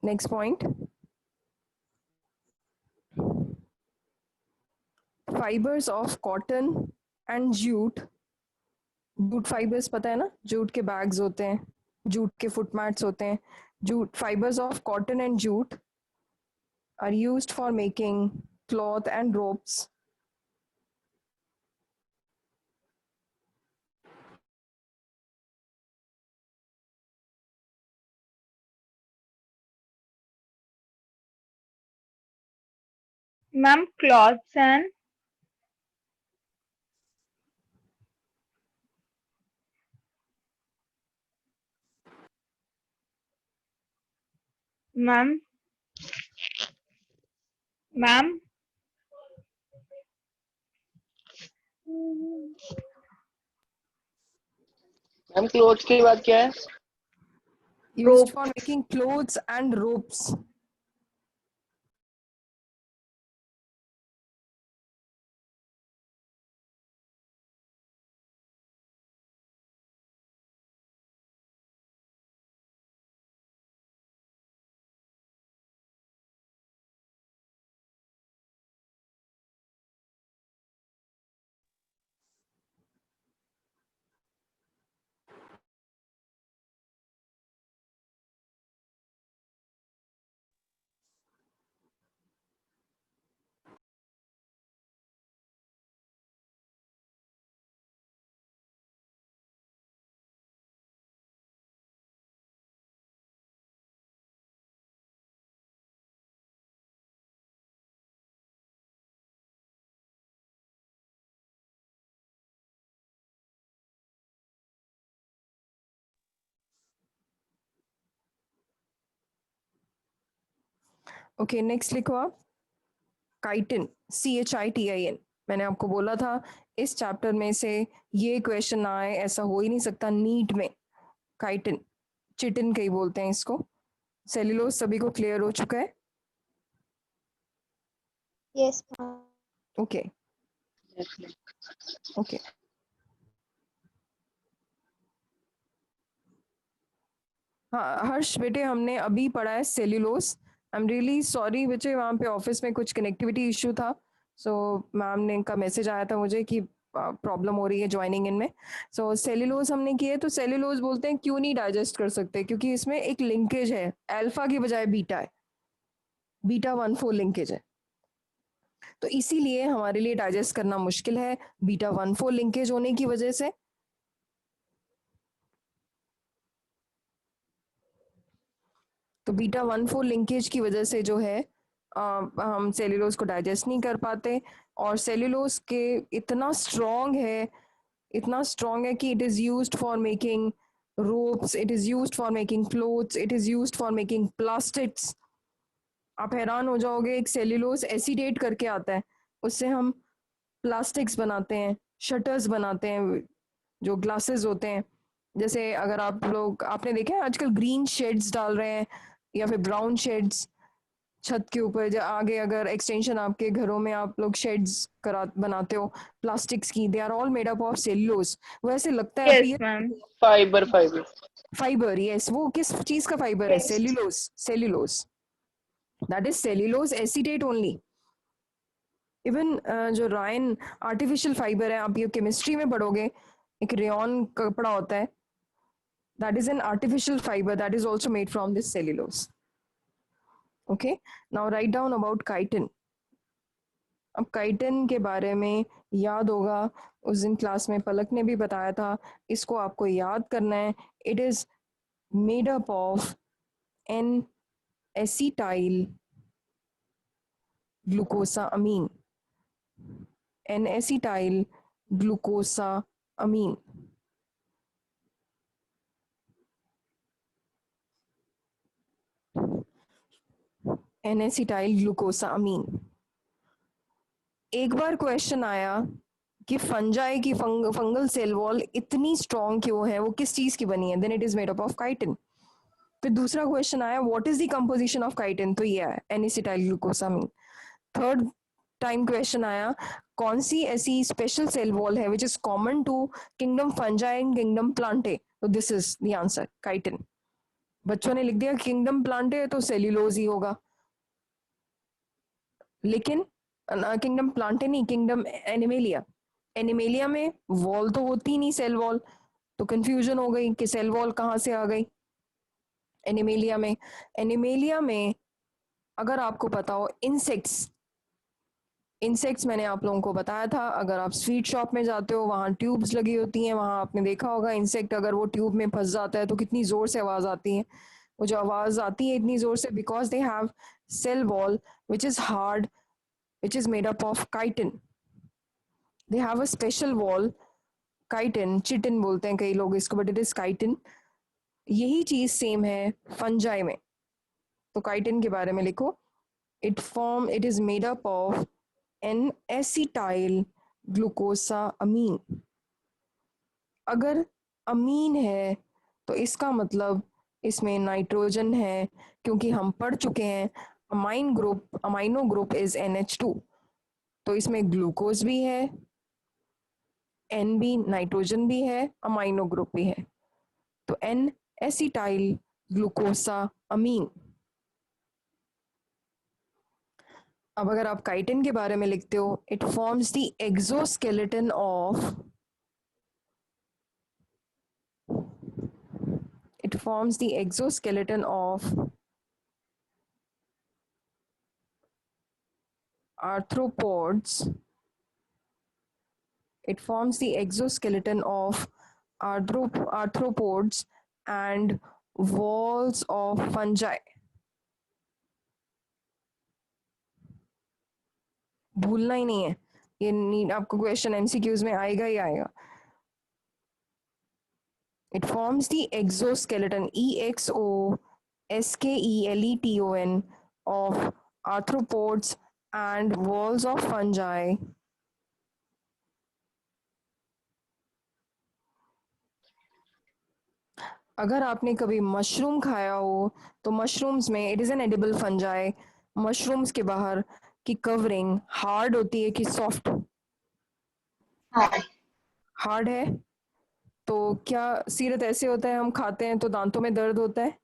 Next point. Fibers of cotton and jute. Jute fibres पता है ना, jute के bags होते हैं, jute के foot mats होते हैं. Jute fibres of cotton and jute are used for making cloth and ropes. Ma'am, cloths and ma'am, ma'am, ma'am cloth के बाद क्या है? Used for making clothes and ropes. Okay, next लिखो आप chitin, CHITIN. मैंने आपको बोला था इस चैप्टर में से ये क्वेश्चन ना आए, ऐसा हो ही नहीं सकता नीट में. काइटिन, चिटिन कहीं बोलते हैं इसको. सेल्यूलोज सभी को क्लियर हो चुका है? Yes, ma'am. Okay okay. हाँ हर्ष बेटे, हमने अभी पढ़ा है cellulose. I am really sorry बच्चे, वहाँ पे ऑफिस में कुछ कनेक्टिविटी इशू था. सो मैम ने इनका मैसेज आया था मुझे कि प्रॉब्लम हो रही है ज्वाइनिंग इन में. सो सेल्यूलोज हमने किए. तो सेल्यूलोज बोलते हैं क्यों नहीं डाइजेस्ट कर सकते, क्योंकि इसमें एक लिंकेज है, अल्फा की बजाय बीटा है, बीटा 1,4 लिंकेज है. तो इसीलिए हमारे लिए डाइजेस्ट करना मुश्किल है, बीटा 1,4 लिंकेज होने की वजह से. तो बीटा 1,4 लिंकेज की वजह से जो है हम सेल्यूलोज को डाइजेस्ट नहीं कर पाते. और सेल्यूलोज के इतना स्ट्रॉन्ग है कि it is used for making ropes, it is used for making clothes, it is used for making plastics. आप हैरान हो जाओगे, एक सेल्यूलोज एसीटेट करके आता है, उससे हम प्लास्टिक्स बनाते हैं, शटर्स बनाते हैं, जो ग्लासेस होते हैं। जैसे अगर आप लोग आपने देखा है आजकल ग्रीन शेड्स डाल रहे हैं या फिर ब्राउन शेड्स छत के ऊपर, आगे अगर एक्सटेंशन आपके घरों में आप लोग शेड्स करा बनाते हो प्लास्टिक्स की, they are all made up of cellulose. वो ऐसे लगता है Yes, appear ma'am. Fibre fibre. Fibre, yes. वो किस चीज का फाइबर है? Yes. Cellulose, cellulose, that is cellulose acetate only. Even जो रायन आर्टिफिशियल फाइबर है, आप ये केमिस्ट्री में पढ़ोगे, एक रेयन कपड़ा होता है, that is an artificial fibre that is also made from this cellulose. Okay, now write down about chitin. अब काइटिन के बारे में याद होगा, उस दिन क्लास में पलक ने भी बताया था, इसको आपको याद करना है। It is made up of N acetyl glucosamine, N acetyl glucosamine. N acetyl glucosamine. एक बार क्वेश्चन आया कि फंजाई की फंगल सेल वॉल इतनी स्ट्रॉन्ग क्यों है, वो किस चीज की बनी है? Then it is made up of chitin. फिर दूसरा क्वेश्चन आया, what is the composition of chitin? तो ये है N acetyl glucosamine. Third time question आया, कौन सी ऐसी स्पेशल सेल वॉल है which is common to kingdom fungi and kingdom plantae? तो this is the answer, chitin. बच्चों ने लिख दिया किंगडम प्लांटे तो सेल्यूलोज ही होगा, लेकिन किंगडम प्लांटे नहीं, किंगडम एनिमेलिया। एनिमेलिया में वॉल तो होती नहीं, सेल वॉल, तो कंफ्यूजन हो गई कि सेल वॉल कहाँ से आ गई एनिमेलिया में। एनिमेलिया में अगर आपको पता हो, इंसेक्ट्स मैंने आप लोगों को बताया था, अगर आप स्वीट शॉप में जाते हो वहां ट्यूब्स लगी होती हैं, वहां आपने देखा होगा इंसेक्ट अगर वो ट्यूब में फंस जाता है तो कितनी जोर से आवाज आती है। वो जो आवाज आती है इतनी जोर से, because they have cell wall which is hard, which is made up of chitin. They have a special wall, chitin, chitin बोलते हैं कई लोग इसको, but it is chitin. यही चीज सेम है फंजाई में। तो काइटिन के बारे में लिखो, it is made up of an acetyl glucosamine. अगर अमीन है तो इसका मतलब इसमें नाइट्रोजन है, क्योंकि हम पढ़ चुके हैं अमाइनो ग्रुप इज NH2, तो इसमें ग्लूकोज भी है, एन भी, नाइट्रोजन भी है, अमाइनो ग्रुप भी है, तो एन एसिटाइल ग्लूकोसामीन। अब अगर आप काइटिन के बारे में लिखते हो, it forms the exoskeleton of arthropods. It forms the exoskeleton of arthropods and walls of fungi. भूलना ही नहीं है, ये आपको क्वेश्चन एमसीक्यूज में आएगा ही आएगा। It forms the exoskeleton, EXOSKELETON, of arthropods and walls of fungi. अगर आपने कभी मशरूम खाया हो तो मशरूम्स में, it is an edible fungi, mushrooms के बाहर की कवरिंग हार्ड होती है कि सॉफ्ट? हार्ड है। तो क्या सीरत ऐसे होता है हम खाते हैं तो दांतों में दर्द होता है?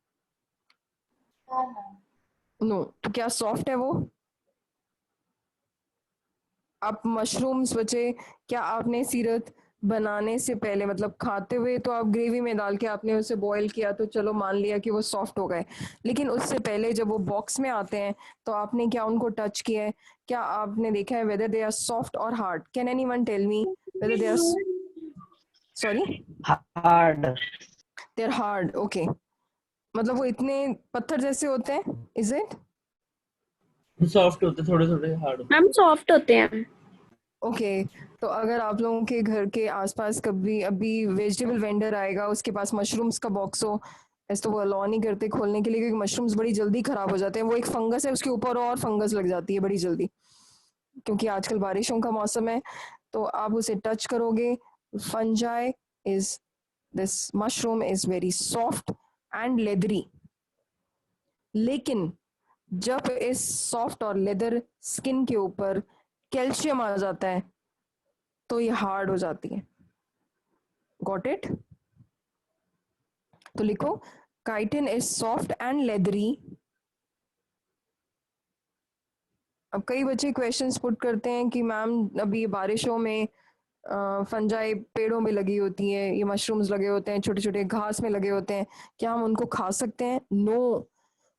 नो। तो क्या सॉफ्ट है वो? आप मशरूम्स बचे, क्या आपने सीरत बनाने से पहले, मतलब खाते हुए तो आप ग्रेवी में डाल के आपने उसे बॉईल किया तो चलो मान लिया कि वो सॉफ्ट हो गए, लेकिन उससे पहले जब वो बॉक्स में आते हैं तो आपने क्या उनको टच किया है? क्या आपने देखा है वेदर दे आर सॉफ्ट और hard? Can anyone tell me whether they are sorry hard? They are hard, okay. मतलब वो इतने पत्थर जैसे होते हैं, इज इट? सॉफ्ट होते, थोड़े थोड़े हार्ड होते। मैम सॉफ्ट होते हैं। ओके तो अगर आप लोगों के घर के आसपास कभी अभी वेजिटेबल वेंडर आएगा, उसके पास मशरूम्स का बॉक्स हो, ऐसे तो वो अलाउ नहीं करते खोलने के लिए, क्योंकि मशरूम्स बड़ी जल्दी खराब हो जाते हैं। वो एक फंगस है, उसके ऊपर और फंगस लग जाती है बड़ी जल्दी, क्योंकि आजकल बारिशों का मौसम है। तो आप उसे टच करोगे, fungi is, this mushroom is very soft and leathery. लेकिन जब इस सॉफ्ट और लेदर स्किन के ऊपर कैल्शियम आ जाता है तो ये हार्ड हो जाती है। Got it? तो लिखो, chitin is soft and leathery. अब कई बच्चे क्वेश्चंस पुट करते हैं कि मैम अभी बारिशों में फंजाई पेड़ों में लगी होती है, ये मशरूम्स लगे होते हैं, छोटे छोटे घास में लगे होते हैं, क्या हम उनको खा सकते हैं? No,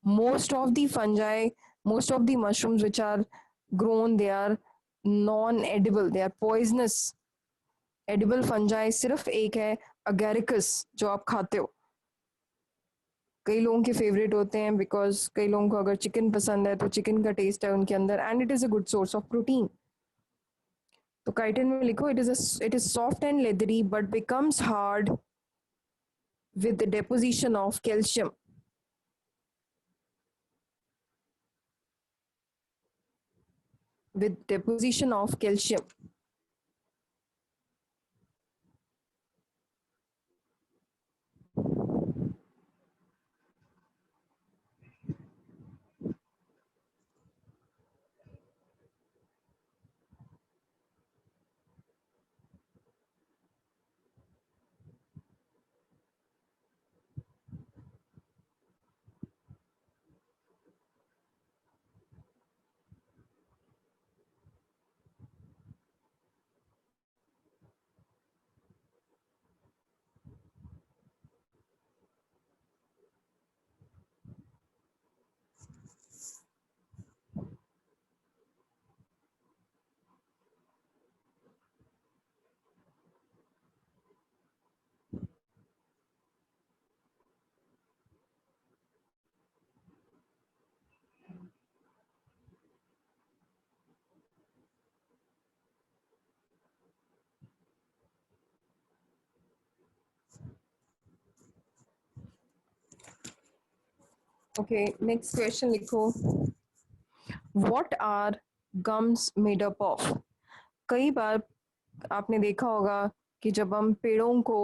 most of the fungi, most of the mushrooms which are grown, they are non-edible, they are poisonous. edible fungi सिर्फ एक है, agaricus, जो आप खाते हो। कई लोगों के फेवरेट होते हैं, बिकॉज कई लोगों को अगर चिकन पसंद है तो चिकन का टेस्ट है उनके अंदर, and it is a good source of protein. तो काइटिन में लिखो, it is soft and leathery but becomes hard with the deposition of calcium. With deposition of calcium. Okay, next question लिखो, what are gums made up of? कई बार आपने देखा होगा कि जब हम पेड़ों को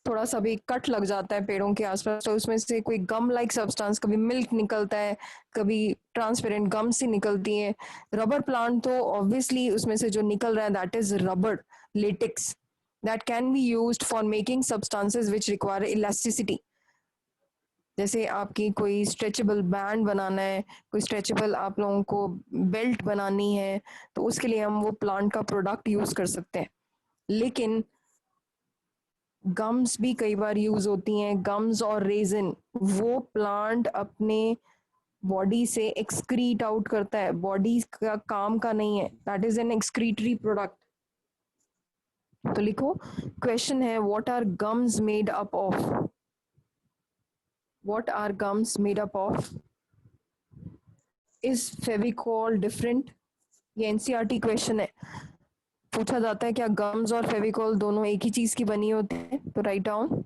थोड़ा सा भी कट लग जाता है पेड़ों के आसपास, तो उसमें से कोई गम लाइक सब्सटेंस, कभी मिल्क निकलता है, कभी ट्रांसपेरेंट गम सी निकलती है। रबर प्लांट तो ऑब्वियसली उसमें से जो निकल रहा है that is rubber latex, that can be used for making substances which require elasticity. जैसे आपकी कोई स्ट्रेचेबल बैंड बनाना है, कोई स्ट्रेचेबल आप लोगों को बेल्ट बनानी है, तो उसके लिए हम वो प्लांट का प्रोडक्ट यूज कर सकते हैं। लेकिन गम्स भी कई बार यूज होती हैं, गम्स और रेजिन, वो प्लांट अपने बॉडी से एक्सक्रीट आउट करता है, बॉडी का काम का नहीं है, that is an excretory product. तो लिखो, क्वेश्चन है what are gums made up of? What are gums made up of? Is Fevicol different? ये एनसीईआरटी क्वेश्चन है, पूछा जाता है क्या गम्स और फेविकॉल दोनों एक ही चीज की बनी होती है? तो राइट डाउन।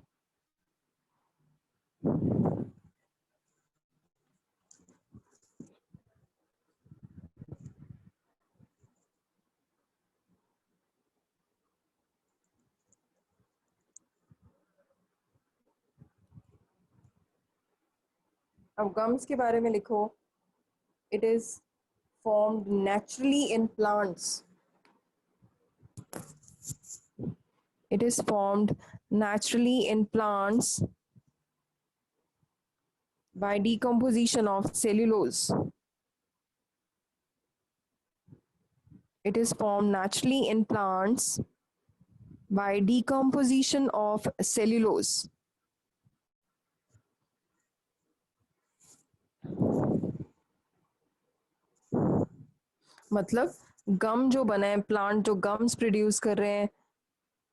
अब गम्स के बारे में लिखो, it is formed naturally in plants. It is formed naturally in plants by decomposition of cellulose. It is formed naturally in plants by decomposition of cellulose. मतलब गम जो बना है, प्लांट जो गम्स प्रोड्यूस कर रहे हैं,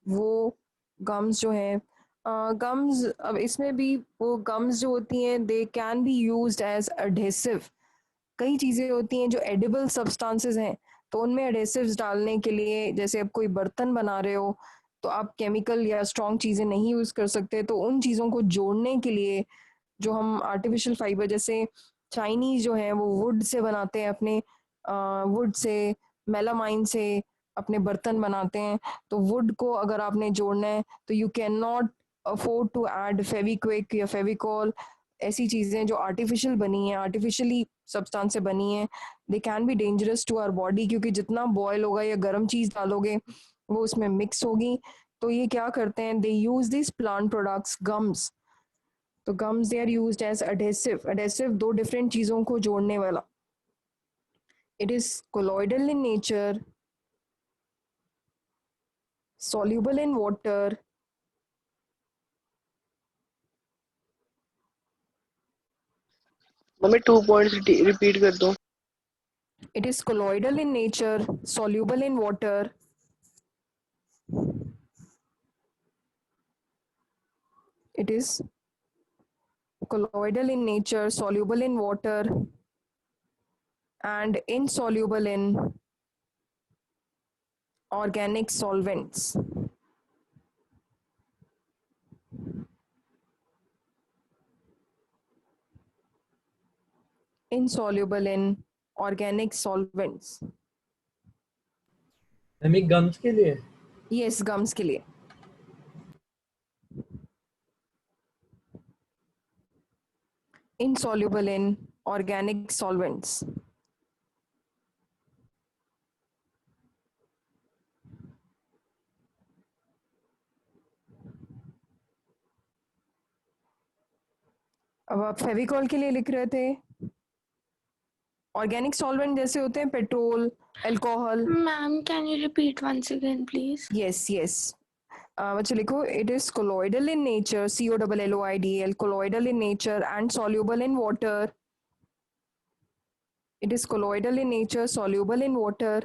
वो गम्स जो हैं, गम्स, अब इसमें भी वो गम्स जो होती हैं they can be used as adhesive. कई चीज़ें होती हैं जो एडिबल सब्सटेंसेस हैं, तो उनमें एडहेसिव्स डालने के लिए, जैसे अब कोई बर्तन बना रहे हो तो आप केमिकल या स्ट्रॉन्ग चीज़ें नहीं यूज़ कर सकते, तो उन चीज़ों को जोड़ने के लिए जो हम आर्टिफिशियल फाइबर जैसे चाइनीज जो है वो वुड से बनाते हैं, अपने वुड से, मेलामाइन से अपने बर्तन बनाते हैं। तो वुड को अगर आपने जोड़ना है तो you can not afford to add Fevikwik या फेविकॉल, ऐसी चीजें जो आर्टिफिशियल बनी हैं, आर्टिफिशियली सब्सटेंस से बनी हैं। They can be dangerous to our body, क्योंकि जितना बॉयल होगा या गर्म चीज डालोगे वो उसमें मिक्स होगी। तो ये क्या करते हैं, they use this plant products, gums. तो gums they are used as adhesive. Adhesive दो डिफरेंट चीजों को जोड़ने वाला। It is colloidal in nature, soluble in water, मम्मी 2 पॉइंट्स रिपीट कर दो। it is colloidal in nature, soluble in water, it is colloidal in nature, soluble in water, and insoluble in organic solvents. Insoluble in organic solvents. हमें gums के लिए Yes, gums के लिए। Insoluble in organic solvents. अब आप फेविकॉल के लिए लिख रहे थे, ऑर्गेनिक सॉल्वेंट जैसे होते हैं petrol, alcohol. Ma'am, can you repeat once again, please? Yes yes, बच्चे लिखो, it is colloidal in nature, COLLOIDL, colloidal in nature and soluble in water. It is colloidal in nature, soluble in water.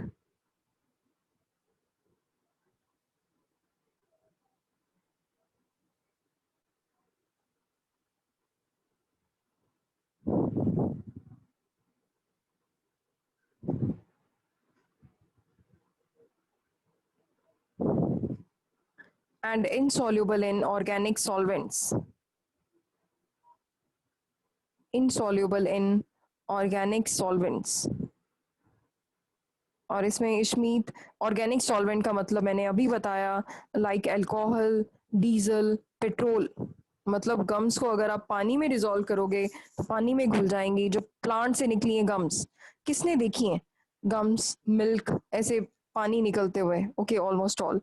And insoluble in organic solvents. Insoluble in organic solvents. और इसमें Ishmeet, organic solvent का मतलब मैंने अभी बताया, like alcohol, diesel, petrol. मतलब gums को अगर आप पानी में डिसॉल्व करोगे तो पानी में घुल जाएंगी। जो प्लांट से निकली है गम्स, किसने देखी है गम्स, मिल्क ऐसे पानी निकलते हुए? Okay, almost all.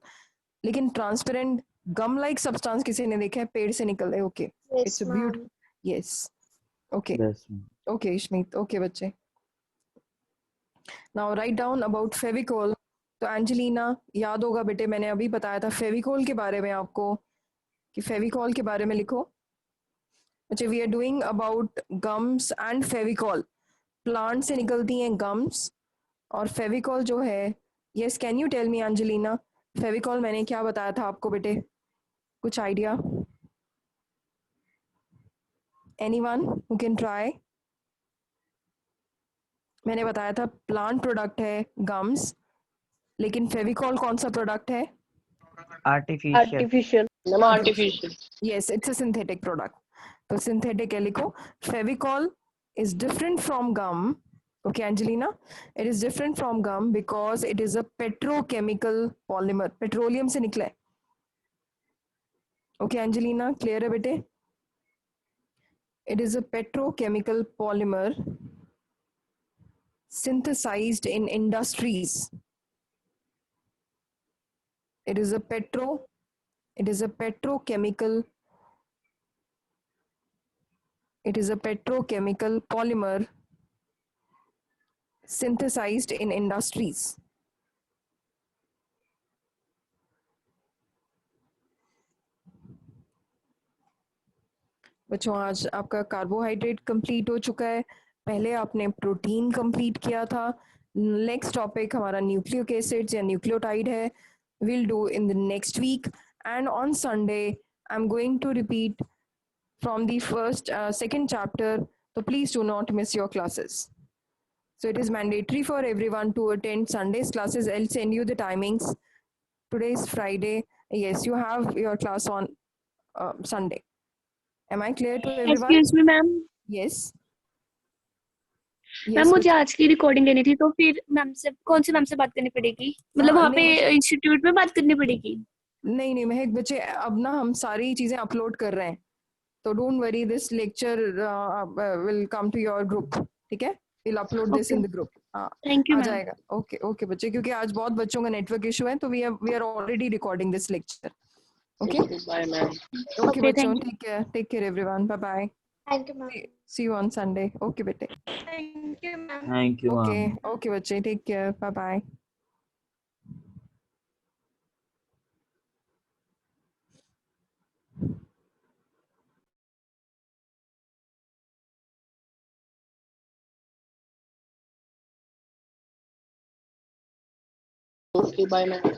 लेकिन ट्रांसपेरेंट गम लाइक सब्सटेंस किसी ने देखा है पेड़ से निकल रहे? Okay, it's a beautiful, yes, okay okay Ishmeet, okay बच्चे। Now write down about Fevicol. तो एंजेलिना, याद होगा बेटे, मैंने अभी बताया था फेविकोल के बारे में आपको, कि फेविकोल के बारे में लिखो। अच्छा, we are doing about gums and Fevicol. Plant से निकलती हैं गम्स, और फेविकोल जो है, yes, can you tell me Angelina, Fevicol मैंने क्या बताया था आपको बेटे? कुछ idea? Anyone who can try? मैंने बताया था प्लांट प्रोडक्ट है गम्स, लेकिन फेविकोल कौन सा प्रोडक्ट है? Artificial. Ma'am artificial. Yes, it's a synthetic product. तो synthetic है लिखो। Fevicol is different from gum. Okay, Angelina, it is different from gum because it is a petrochemical polymer. Petroleum से निकला है। Okay, Angelina, clear है बेटे? It is a petrochemical polymer synthesized in industries. It is a petrochemical polymer synthesized in industries. बच्चों, आज आपका carbohydrate complete हो चुका है। पहले आपने प्रोटीन कंप्लीट किया था। नेक्स्ट टॉपिक हमारा न्यूक्लिक एसिड्स या न्यूक्लियोटाइड है। Will do in the next week, and on Sunday I am going to repeat from the second chapter, so please do not miss your classes. So it is mandatory for everyone to attend Sunday's classes. I'll send you the timings. Today is Friday. Yes, you have your class on Sunday. Am I clear to everyone? Excuse me ma'am Yes. Ma'am Yes. मुझे आज की recording लेनी थी, तो फिर ma'am से कौन सी ma'am से बात करनी पड़ेगी? मतलब हाँ, वहाँ पे नहीं इंस्टीट्यूट में बात करनी पड़ेगी? नहीं नहीं महक बच्चे, अब ना हम सारी चीजें अपलोड कर रहे हैं, तो don't worry, this lecture will come to your group, ठीक है? Will upload this Okay. In the group. हाँ, थैंक यू आ मैम। जाएगा। ओके ओके बच्चे, क्योंकि आज बहुत बच्चों का नेटवर्क इशू है, तो we are already recording this lecture. Okay bye ma'am. Okay Okay, बच्चों, thank you. Take care everyone, bye bye, Thank you, ma'am. See you on Sunday. Okay बेटे, Thank you, ma'am. Thank you, okay ma'am. Okay बच्चे, take care, bye bye. Okay, bye ma'am.